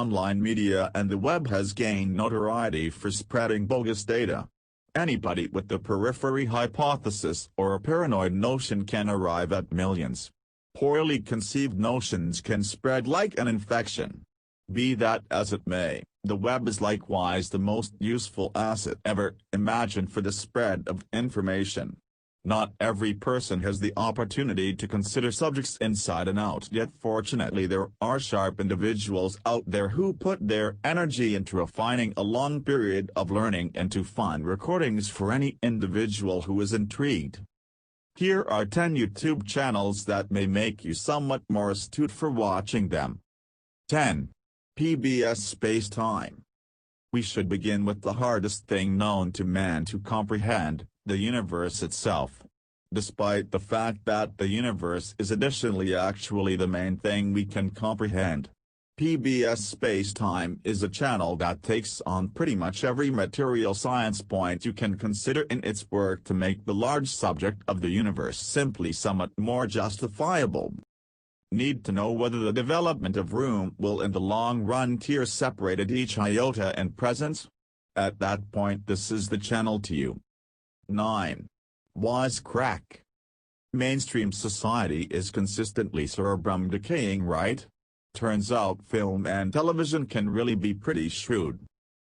online media and the web has gained notoriety for spreading bogus data. Anybody with the periphery hypothesis or a paranoid notion can arrive at millions. Poorly conceived notions can spread like an infection. Be that as it may, the web is likewise the most useful asset ever imagined for the spread of information. Not every person has the opportunity to consider subjects inside and out, yet fortunately there are sharp individuals out there who put their energy into refining a long period of learning and to find recordings for any individual who is intrigued. Here are 10 YouTube channels that may make you somewhat more astute for watching them. 10. PBS Space Time. We should begin with the hardest thing known to man to comprehend, the universe itself. Despite the fact that the universe is additionally actually the main thing we can comprehend. PBS Space Time is a channel that takes on pretty much every material science point you can consider in its work to make the large subject of the universe simply somewhat more justifiable. Need to know whether the development of room will in the long run tear separated each iota and presence? At that point this is the channel to you. 9. Wisecrack. Mainstream society is consistently cerebrum decaying, right? Turns out film and television can really be pretty shrewd.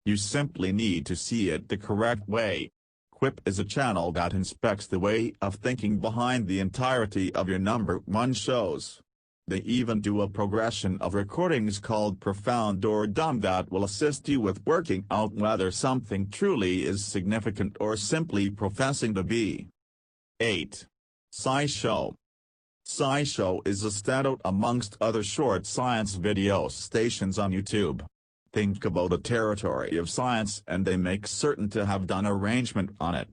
You simply need to see it the correct way. Quip is a channel that inspects the way of thinking behind the entirety of your #1 shows. They even do a progression of recordings called Profound or Dumb that will assist you with working out whether something truly is significant or simply professing to be. 8. SciShow. SciShow is a standout amongst other short science video stations on YouTube. Think about a territory of science and they make certain to have done arrangement on it.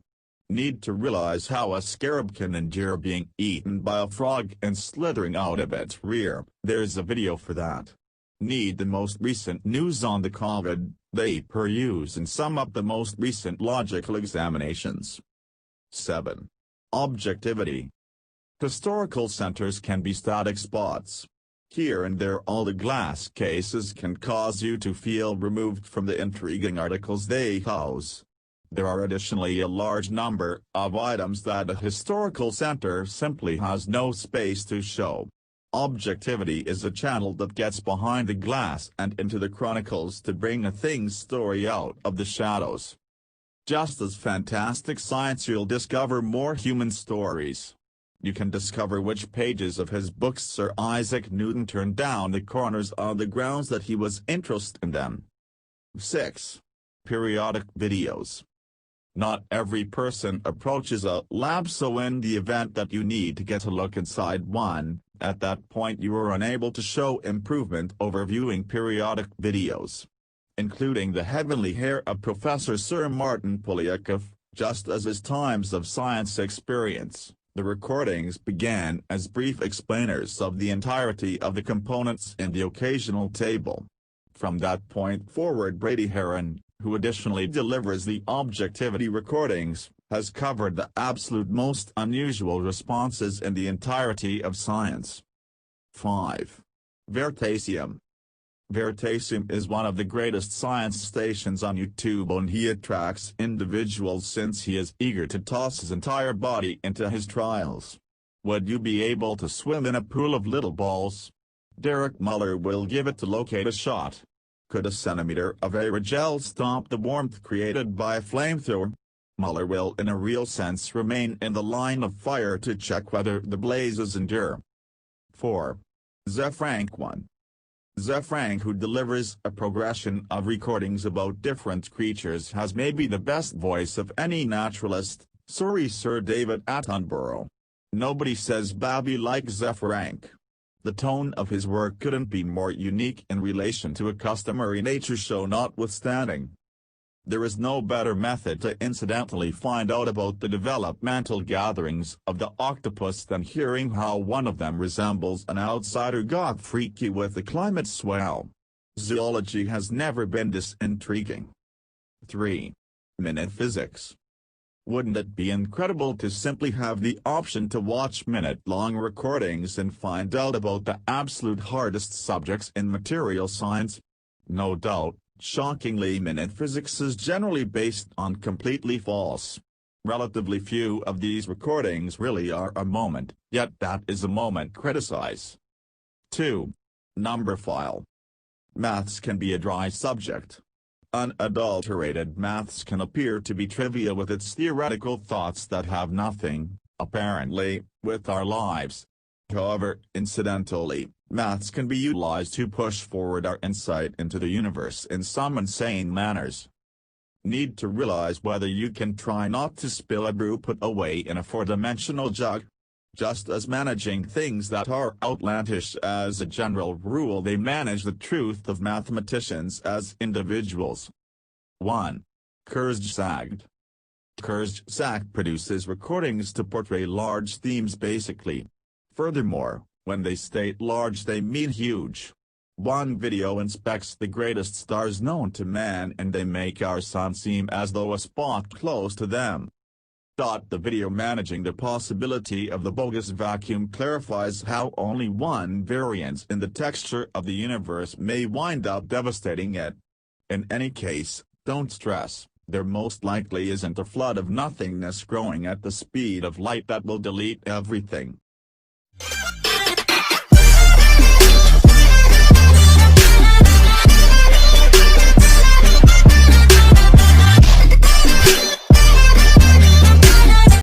Need to realize how a scarab can endure being eaten by a frog and slithering out of its rear, there's a video for that. Need the most recent news on the COVID, they peruse and sum up the most recent logical examinations. 7. Objectivity. Historical centers can be static spots. Here and there all the glass cases can cause you to feel removed from the intriguing articles they house. There are additionally a large number of items that a historical center simply has no space to show. Objectivity is a channel that gets behind the glass and into the chronicles to bring a thing's story out of the shadows. Just as fantastic science, you'll discover more human stories. You can discover which pages of his books Sir Isaac Newton turned down the corners on the grounds that he was interested in them. 6. Periodic videos. Not every person approaches a lab, so in the event that you need to get a look inside one, at that point you are unable to show improvement over viewing periodic videos. Including the heavenly hair of Professor Sir Martin Polyakov, just as his Times of Science experience, the recordings began as brief explainers of the entirety of the components in the occasional table. From that point forward Brady Heron, who additionally delivers the Objectivity recordings, has covered the absolute most unusual responses in the entirety of science. 5. Veritasium. Veritasium is one of the greatest science stations on YouTube, and he attracts individuals since he is eager to toss his entire body into his trials. Would you be able to swim in a pool of little balls? Derek Muller will give it to locate a shot. Could a centimeter of aerogel stop the warmth created by a flamethrower? Muller will in a real sense remain in the line of fire to check whether the blazes endure. 4. Frank 1. Frank, who delivers a progression of recordings about different creatures, has maybe the best voice of any naturalist, sorry Sir David Attenborough. Nobody says babby like Frank. The tone of his work couldn't be more unique in relation to a customary nature show notwithstanding. There is no better method to incidentally find out about the developmental gatherings of the octopus than hearing how one of them resembles an outsider got freaky with the climate swell. Zoology has never been this intriguing. 3. Minute physics. Wouldn't it be incredible to simply have the option to watch minute-long recordings and find out about the absolute hardest subjects in material science? No doubt, shockingly, minute physics is generally based on completely false. Relatively few of these recordings really are a moment, yet that is a moment criticize. 2. Number file. Maths can be a dry subject. Unadulterated maths can appear to be trivia with its theoretical thoughts that have nothing, apparently, with our lives. However, incidentally, maths can be utilized to push forward our insight into the universe in some insane manners. Need to realize whether you can try not to spill a brew put away in a four-dimensional jug. Just as managing things that are outlandish as a general rule, they manage the truth of mathematicians as individuals. 1. Kurzgesagt. Kurzgesagt produces recordings to portray large themes basically. Furthermore, when they state large they mean huge. One video inspects the greatest stars known to man and they make our sun seem as though a spot close to them. The video managing the possibility of the bogus vacuum clarifies how only one variance in the texture of the universe may wind up devastating it. In any case, don't stress, there most likely isn't a flood of nothingness growing at the speed of light that will delete everything.